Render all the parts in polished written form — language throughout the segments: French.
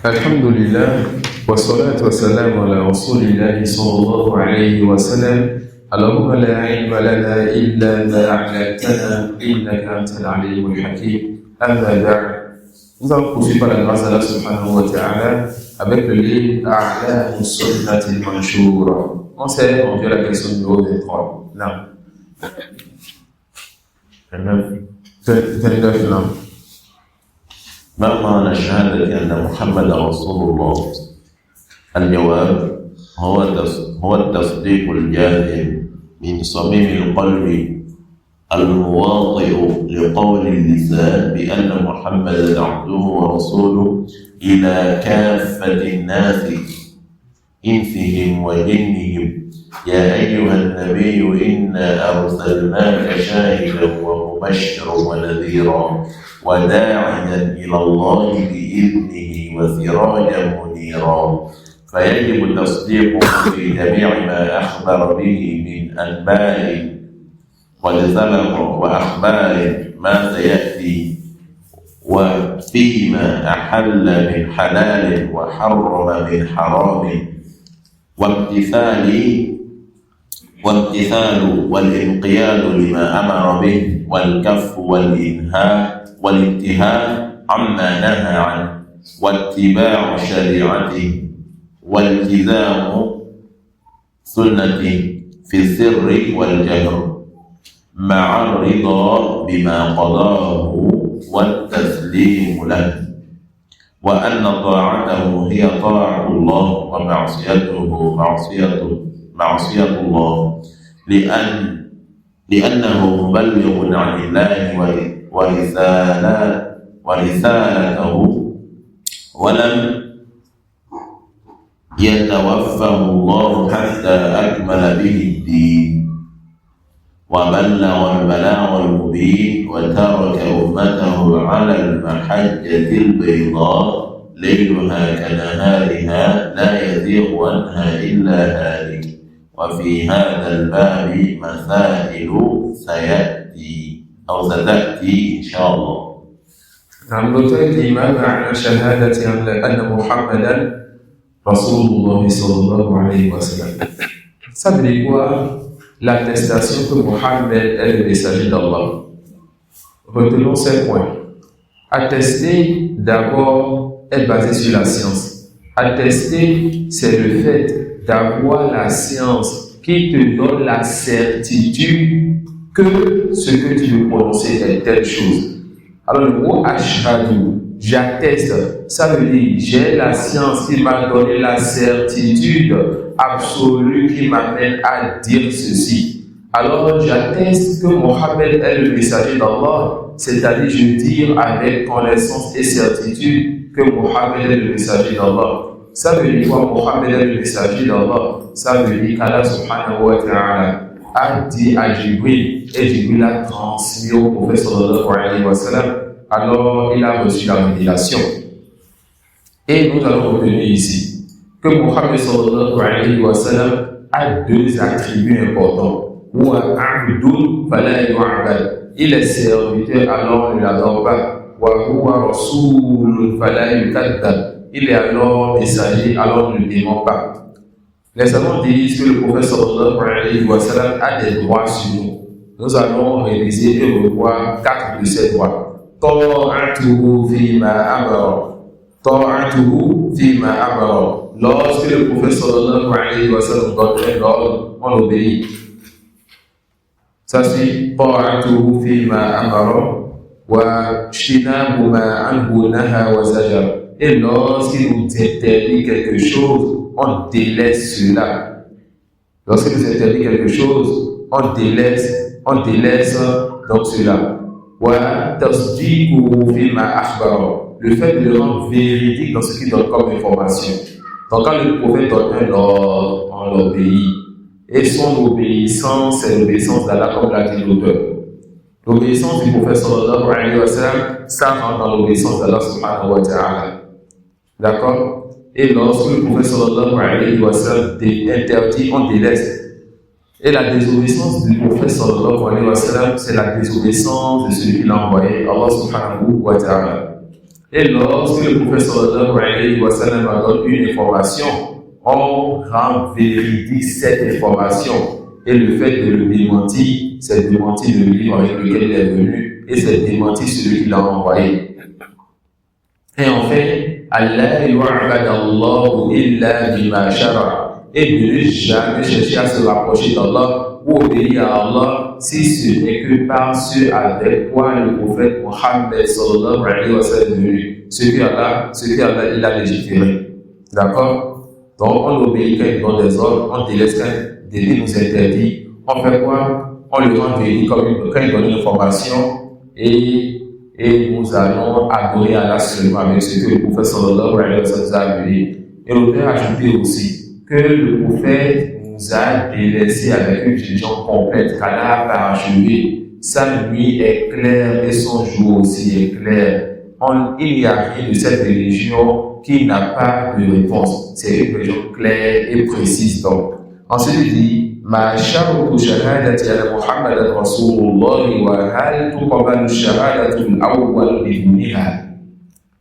Alhamdulillah, wa salatu wa salam ala rasulillahi sallallahu alayhi wa sallam. Allahumma la ilma lana illa ma 'allamtana innaka antal alimul hakim. Amma ba'd. Nous allons poursuivre par la grâce d'Allah subhanahu wa ta'ala avec le livre A'lamu Sunnatil Manshura. On s'est rendu à la question numéro 23. Là. 29 là. ما معنى شهادة أن محمد رسول الله؟ الجواب هو التصديق الجازم من صميم القلب المواطئ لقول اللسان بأن محمدا عبده ورسوله إلى كافة الناس إنسهم وجنهم. يا أيها النبي إنا أرسلناك شاهدا ومبشرا ونذيرا وداعيا إلى الله بإذنه وسراجا منيرا. فيجب تصديقه في جميع ما أخبر به من أنباء قد سبق وأخبار ما سيأتي وفيما أحل من حلال وحرم من حرام وامتثال والانقياد لما أمر به والكف والانتهاء عما نهى عنه واتباع شريعته والتزام سنته في السر والجهر مع الرضا بما قضاه والتسليم له، وأن طاعته هي طاعة الله ومعصيته معصية الله، لأنه مبلغ عن الله ورسالته ولم يتوفه الله حتى أكمل به الدين وبلغ البلاغ المبين وترك أمته على المحجة البيضاء ليلها كنهارها لا يزيغ عنها إلا هالك. وفي هذا الباب مسائل ستأتي إن شاء الله. نعم، نتأتي معنى شهادة أن محمدا رسول الله صلى الله عليه وسلم. Ça veut dire quoi? L'attestation que Mohammed est le messager d'Allah. Retenons ces points. Attester, d'abord, est basé sur la science. Attester, c'est le fait d'avoir la science qui te donne la certitude que ce que tu veux prononcer est telle chose. Alors le mot ashhadu, j'atteste, ça veut dire j'ai la science qui m'a donné la certitude absolue qui m'amène à dire ceci. Alors j'atteste que Mohammed est le messager d'Allah, c'est-à-dire je dis avec connaissance et certitude que Mohammed est le messager d'Allah. Ça veut dire quoi? Mohammed est le messager d'Allah. Ça veut dire qu'Allah subhanahu wa ta'ala a dit à Jibril, et Jibril a transmis au prophète sallallahu alayhi wa sallam. Alors il a reçu la révélation. Et nous allons retenir ici que Mohammed sallallahu alayhi wa sallam a deux attributs importants. Wa abdun fala yu'bad. Il est serviteur, alors on ne l'adore pas. Wa huwa rasulun fala yukaddab. Il est alors messager, alors on ne le dément pas. Les savants disent que le prophète sallallahu alayhi wa sallam a des droits sur nous. Nous allons réviser et revoir 4 de ces droits. Ta'atuhu fima amara. Ta'atuhu fima amara. Lorsque le prophète sallallahu alayhi wa sallam donne un ordre, on obéit. Ça c'est ta'atuhu fima amara wa shinabu ma anhu naha wa zajar. Et lorsqu'il nous interdit quelque chose, on délaisse cela. Lorsqu'il nous interdit quelque chose, on délaisse donc cela. Wa tasdiquhu fima akhbara. Le fait de le rendre véridique dans ce qu'il donne comme information. Donc quand le prophète donne un ordre, on l'obéit. Et son obéissance, c'est l'obéissance d'Allah, comme l'a dit l'auteur. L'obéissance du prophète sallallahu alayhi wa sallam, ça rentre dans l'obéissance d'Allah subhanahu wa ta'ala. D'accord? Et lorsque le prophète sallallahu alayhi wa sallam interdit, on délaisse. Et la désobéissance du prophète sallallahu alayhi wa sallam, c'est la désobéissance de celui qui l'a envoyé, Allah subhanahu wa ta'ala. Et lorsque le prophète sallallahu alayhi wa sallam donne une information, on rend véridique cette information. Et le fait de le démentir, c'est démentir le livre avec lequel il est venu, et c'est démentir celui qui l'a envoyé. Et en fait, Allah yu'badallahu illa bima shara. Et de ne jamais chercher à se rapprocher d'Allah ou obéir à Allah si ce n'est que par ce avec quoi le prophète Mohammed sallallahu alayhi wa sallam est venu. Ce que Allah il a légiféré. D'accord? Donc on obéit quand il donne des ordres, on délaisse quand il nous interdit. On fait quoi? On le rend véridique quand il donne une information et nous allons adorer Allah seulement avec ce que le prophète sallallahu alayhi wa sallam a appelé. Et l'auteur a ajouté aussi que le prophète nous a délaissé avec une religion complète, qu'Allah a parachevée. Sa nuit est claire et son jour aussi est clair. Il n'y a rien de cette religion qui n'a pas de réponse. C'est une religion claire et précise donc. Ensuite il dit ما شرط شهادة أن محمدا رسول الله وهل تقبل الشهادة الأول بدونها.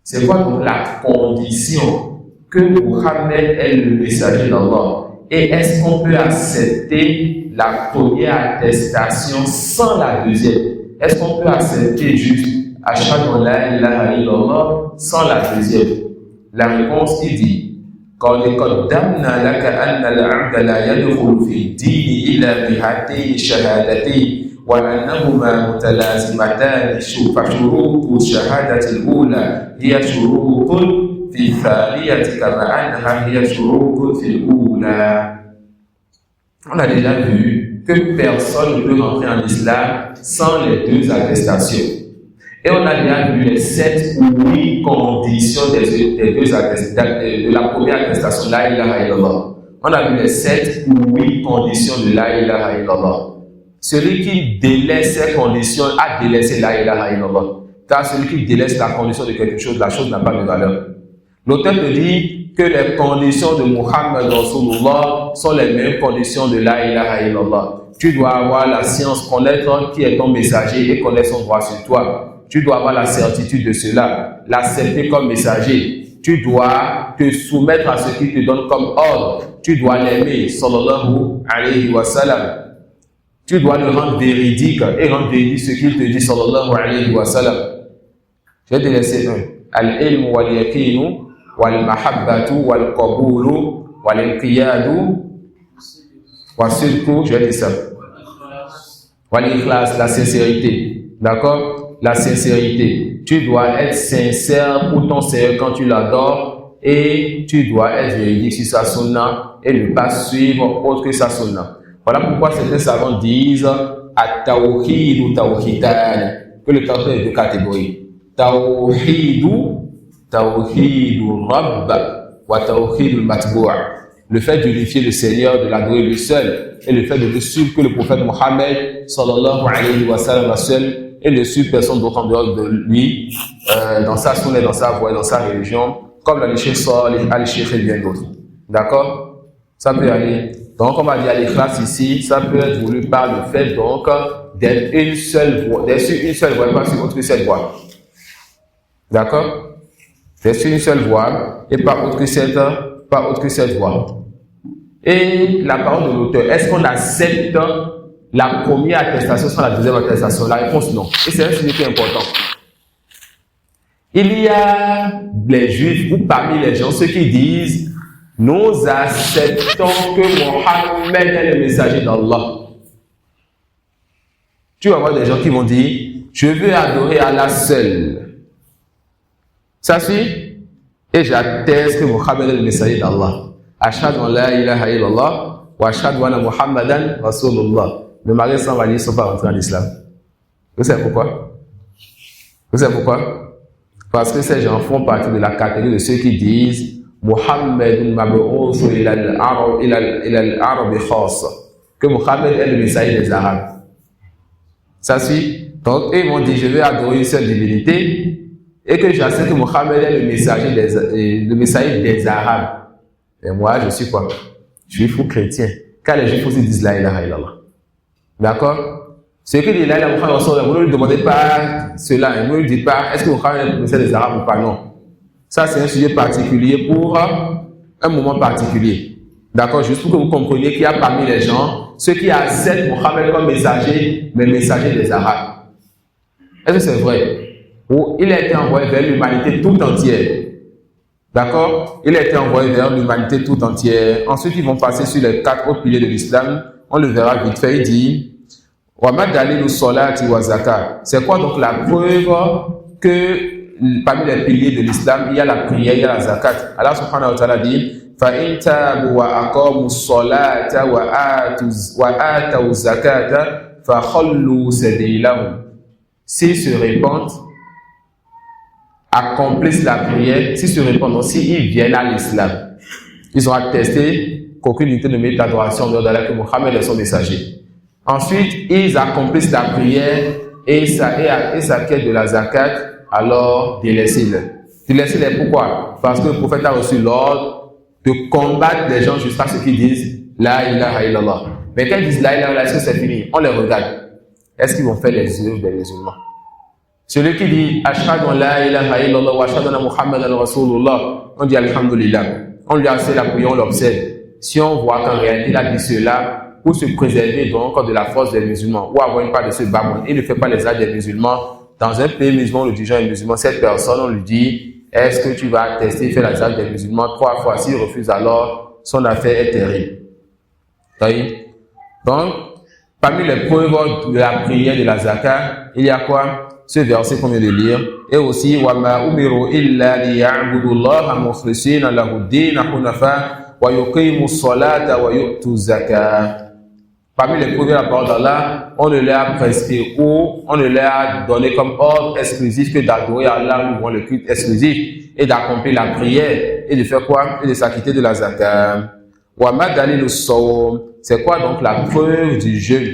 C'est quoi donc la condition que Mohammed est le messager d'Allah? Et est-ce qu'on peut accepter la première attestation sans la deuxième? Est-ce qu'on peut accepter juste Ashhadu an la ilaha illallah sans la deuxième? La réponse il dit قد قدمنا لك أن العبد لا يدخل في الدين إلا بهاتين الشهادتين وأنهما متلازمتان فشروط الشهادة الأولى هي شروط في الثانية كما أنها هي شروط في الأولى. On a déjà vu que personne ne peut rentrer en islam sans les deux attestations. Et on a déjà vu les 7 ou 8 conditions des deux de la première attestation, la ilaha illallah. On a vu les 7 ou 8 conditions de la ilaha illallah. Celui qui délaisse ces conditions a délaissé la ilaha illallah. Car celui qui délaisse la condition de quelque chose, la chose n'a pas de valeur. L'auteur te dit que les conditions de Muhammad Rasulullah sont les mêmes conditions de la ilaha illallah. Tu dois avoir la science, connaître qui est ton messager et connaître son droit sur toi. Tu dois avoir la certitude de cela, l'accepter comme messager. Tu dois te soumettre à ce qu'il te donne comme ordre. Tu dois l'aimer, sallallahu alayhi wa sallam. Tu dois le rendre véridique et rendre véridique ce qu'il te dit, sallallahu alayhi wa sallam. Je vais te laisser un. Al-ilmu wal-yakinu wal-mahabbatu wal-qabulu wal-inqiyadu wa-sidqu, je vais dire ça. Wal-ikhlas, la sincérité. D'accord? La sincérité. Tu dois être sincère pour ton Seigneur quand tu l'adores et tu dois être véridique sur sa sunna et ne pas suivre autre que sa sunna. Voilà pourquoi certains savants disent at-tawhid ou tawhidan, que le tawhid est de deux catégories. Tawhidu rabb wa tawhidul matbu'. Le fait d'unifier le Seigneur, de l'adorer lui seul, et le fait de le suivre que le prophète Mohammed sallallahu alayhi wa sallam seul et ne suit personne d'autre en dehors de lui, dans sa sunna, dans sa voie, dans sa religion, comme le Cheikh Salih, Al-Cheikh et bien d'autres. D'accord? Ça peut aller. Donc, on va dire l'ikhlas ici, ça peut être voulu par le fait donc d'être une seule voie, d'être sur une seule voie, pas sur autre que cette voie. D'accord? D'être sur une seule voie et pas autre que cette voie. Et la parole de l'auteur, est-ce qu'on accepte la première attestation sans la deuxième attestation? La réponse non. Et c'est un sujet qui est important. Il y a les juifs ou parmi les gens ceux qui disent nous acceptons que Mohammed est le messager d'Allah. Tu vas voir des gens qui vont dire je veux adorer Allah seul. Ça suit? Et j'atteste que Mohammed est le messager d'Allah. Ashhadu an la ilaha illallah wa ashhadu anna Muhammadan Rasulullah. Le mari sans valise ne sont pas rentrés en islam. Vous savez pourquoi? Parce que ces gens font partie de la catégorie de ceux qui disent Muhammadun mab'uth ila al-Arab khassa, que Muhammad est le messager des Arabes. Ça suit? Donc, ils vont dire je vais adorer une seule divinité et que j'accepte que Muhammad est le messager des Arabes. Et moi, je suis quoi? Juif ou chrétien. Car les juifs aussi disent la ilaha illallah. D'accord? Ce que dit la ilaha illallah, vous ne lui demandez pas cela, vous ne lui dites pas est-ce que Muhammad est le messager des Arabes ou pas, non. Ça, c'est un sujet particulier pour un moment particulier. D'accord? Juste pour que vous compreniez qu'il y a parmi les gens ceux qui acceptent Mohammed comme messager, mais messager des Arabes. Est-ce que c'est vrai? Ou il a été envoyé vers l'humanité tout entière. D'accord? Il a été envoyé vers l'humanité tout entière. Ensuite, ils vont passer sur les 4 autres piliers de l'islam. On le verra vite fait. Il dit Wama dalilu solati wa zakat. C'est quoi donc la preuve que parmi les piliers de l'islam, il y a la prière, il y a la zakat. Allah subhanahu wa ta'ala dit فَإِن تَابُوا وَأَقَامُوا الصَّلَاةَ وَآتَوُا الزَّكَاةَ فَخَلُّوا سَبِيلَهُمْ. S'ils se répandent, accomplissent la prière, s'ils se répandent aussi, ils viennent à l'islam. Ils ont attesté qu'aucune unité de mérite d'adoration en dehors d'Allah, que Mohammed est son messager. Ensuite, ils accomplissent la prière et s'acquittent de la zakat, alors délaissez-le. Délaissez-les pourquoi? Parce que le prophète a reçu l'ordre de combattre les gens jusqu'à ce qu'ils disent La ilaha illallah. Mais quand ils disent La ilaha illallah, est-ce que c'est fini? On les regarde. Est-ce qu'ils vont faire les œuvres des musulmans? Celui qui dit Ashhadu an la ilaha illallah wa ashhadu anna Muhammadan rasulullah, on dit Alhamdulillah. On lui a fait la prière, on l'observe. Si on voit qu'en réalité il a dit cela pour se préserver donc de la force des musulmans ou avoir une part de ce bas monde, il ne fait pas les actes des musulmans. Dans un pays musulman, le dirigeant est musulman, cette personne, on lui dit est-ce que tu vas tester, faire les actes des musulmans 3 fois? S'il refuse, alors son affaire est terrible. Donc, parmi les preuves de la prière de la zakat, il y a quoi? Ce verset qu'on vient de lire. Et aussi, وَمَا أُمِرُوا إِلَّا لِيَعْبُدُوا اللَّهَ مُخْلِصِينَ لَهُ الدِّينَ حُنَفَاءَ وَيُقِيمُوا الصَّلَاةَ وَيُؤْتُوا الزَّكَاةَ. Parmi les preuves de la parole d'Allah, on ne leur a prescrit ou on ne leur a donné comme ordre exclusif que d'adorer Allah, ou le culte exclusif, et d'accomplir la prière, et de faire quoi? Et de s'acquitter de la zakat. وَمَا دَلِيلُ الصَّوْمِ. C'est quoi donc la preuve du jeûne?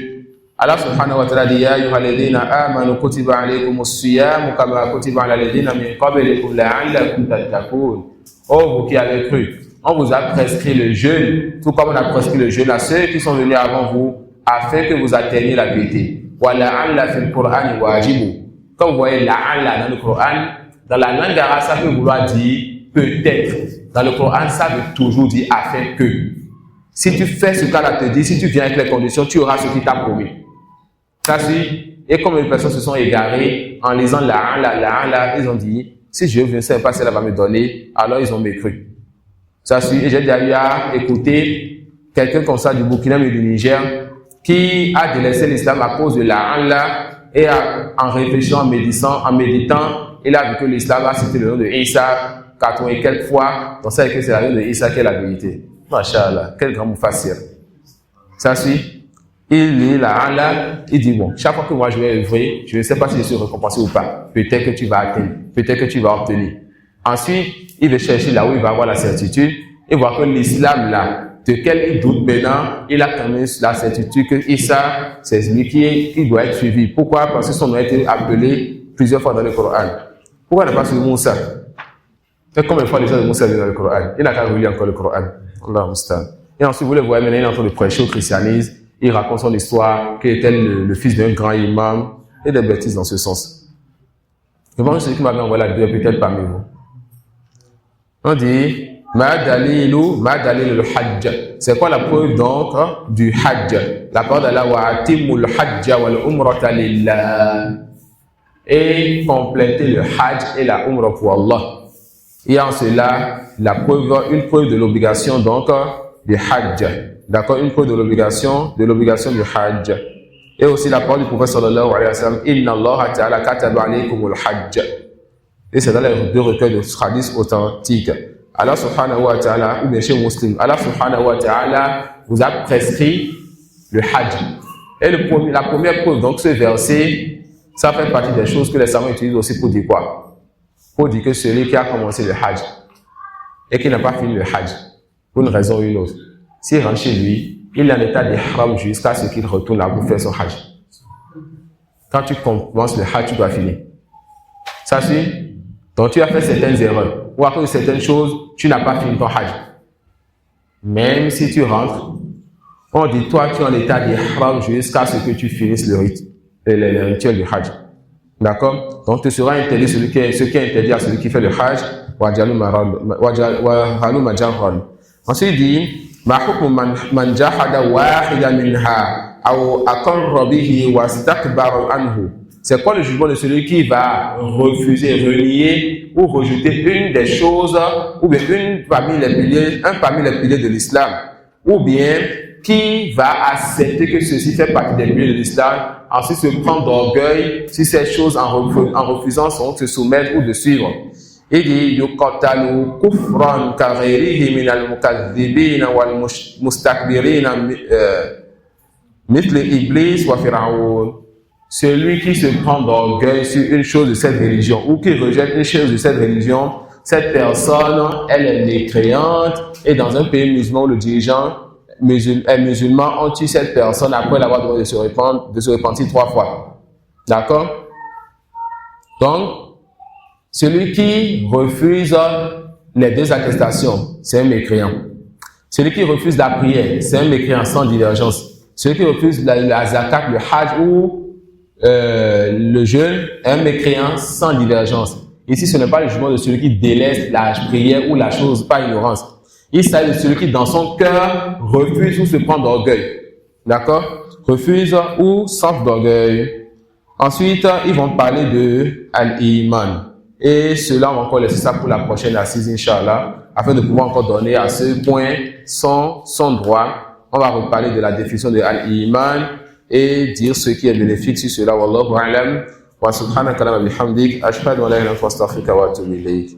Allah subhanahu wa ta'ala dit Ya ayyuha alladhina amanu kutiba alaykumus siyam kama kutiba ala alladhina min qablikum la'allakum tattaqun. Oh vous qui avez cru, on vous a prescrit le jeûne, tout comme on a prescrit le jeûne à ceux qui sont venus avant vous, afin que vous atteigniez la piété. Wa la'alla fil Qur'ani wajibu. Quand vous voyez la'alla dans le Coran, dans la langue arabe, ça peut vouloir dire peut-être. Dans le Coran, ça veut toujours dire afin que. Si tu fais ce qu'Allah te dit, si tu viens avec les conditions, tu auras ce qu'il t'a promis. Ça suit. Et comme les personnes se sont égarées en lisant la, ils ont dit, si je ne sais pas si elle va me donner, alors ils ont mécru. Ça suit. Et j'ai déjà eu à écouter quelqu'un comme ça du Burkina et du Niger qui a délaissé l'islam à cause de la et en réfléchissant, en méditant, il a vu que l'islam a cité le nom de Isa 80 et quelques fois. Donc ça veut dire que c'est la nom de Isa qui est la vérité. Masha'Allah, quel grand mufassir. Ça suit. Il lit il dit bon, chaque fois que moi je vais œuvrer, je ne sais pas si je suis récompensé ou pas. Peut-être que tu vas atteindre, peut-être que tu vas obtenir. Ensuite, il va chercher là où il va avoir la certitude et voir que l'islam là, de quel il doute maintenant, il a quand même la certitude que Isa, c'est lui qui doit être suivi. Pourquoi? Parce que son nom a été appelé plusieurs fois dans le Coran. Pourquoi ne pas suivre Moussa? Combien de fois les gens de Moussa dans le Coran? Il n'a qu'à relire encore le Coran. Allah Mustan. Et ensuite, vous le voyez maintenant, il est en train de prêcher au christianisme. Il raconte son histoire, qu'il était le fils d'un grand imam, et des bêtises dans ce sens. Je pense que celui qui m'avait envoyé la vidéo peut-être parmi vous. On dit, Ma dalilu hajj. C'est quoi la preuve donc du hajj? La parole d'Allah, wa atimul hajj wal umrata lillah. Et compléter le hajj et la umrah pour Allah. Il y a en cela une preuve de l'obligation donc du hajj. D'accord, une preuve de l'obligation du hajj. Et aussi la parole du prophète sallallahu alayhi wa sallam, Inna Allah ta'ala kataba alaykumul hajj. Et c'est dans les 2 recueils de hadiths authentiques. Allah subhanahu wa ta'ala, ou bien chez Muslim, Allah subhanahu wa ta'ala vous a prescrit le hajj. Et la première preuve, donc ce verset, ça fait partie des choses que les savants utilisent aussi pour dire quoi? Pour dire que celui qui a commencé le hajj et qui n'a pas fini le hajj, pour une raison ou une autre, s'il rentre chez lui, il est en état d'ihram jusqu'à ce qu'il retourne là pour faire son hajj. Quand tu commences le hajj, tu dois finir. Ça suit? Donc tu as fait certaines erreurs. Ou à cause de certaines choses, tu n'as pas fini ton hajj. Même si tu rentres, on dit toi tu es en état d'ihram jusqu'à ce que tu finisses le rituel du hajj. D'accord? Donc tu seras interdit ce qui est interdit à celui qui fait le hajj. وهلم جرا. Ensuite il dit ما حكم من جحد واحدا منها أو أقر به واستكبر عنه. C'est quoi le jugement de celui qui va refuser, renier ou rejeter une des choses ou bien un parmi les piliers de l'islam, ou bien qui va accepter que ceci fait partie des piliers de l'islam, ensuite se prendre d'orgueil si ces choses en refusant sont de se soumettre ou de suivre. Il dit yuqatalu kufran ka ghayrihi min al-mukaththibin wal mustakbirin mithli iblis wa fir'aun. Celui qui se prend d'orgueil sur une chose de cette religion ou qui rejette une chose de cette religion, cette personne, elle est mécréante, et dans un pays musulman, le dirigeant est musulman, on tue cette personne après l'avoir demandé de se repentir 3 fois. D'accord? Donc, celui qui refuse les 2 attestations, c'est un mécréant. Celui qui refuse la prière, c'est un mécréant sans divergence. Celui qui refuse la zakat, le hajj ou le jeûne, est un mécréant sans divergence. Ici, ce n'est pas le jugement de celui qui délaisse la prière ou la chose par ignorance. Il s'agit de celui qui, dans son cœur, refuse ou se prend d'orgueil. D'accord? Refuse ou s'enfle d'orgueil. Ensuite, ils vont parler de al-iman. Et cela, on va encore laisser ça pour la prochaine assise, Inch'Allah, afin de pouvoir encore donner à ce point son droit. On va reparler de la définition de al-iman et dire ce qui est bénéfique sur cela. Wallahu a'lam. Wa subhanaka wa bihamdik. Ashhadu an la ilaha illa anta astaghfiruka wa atubu ilayk.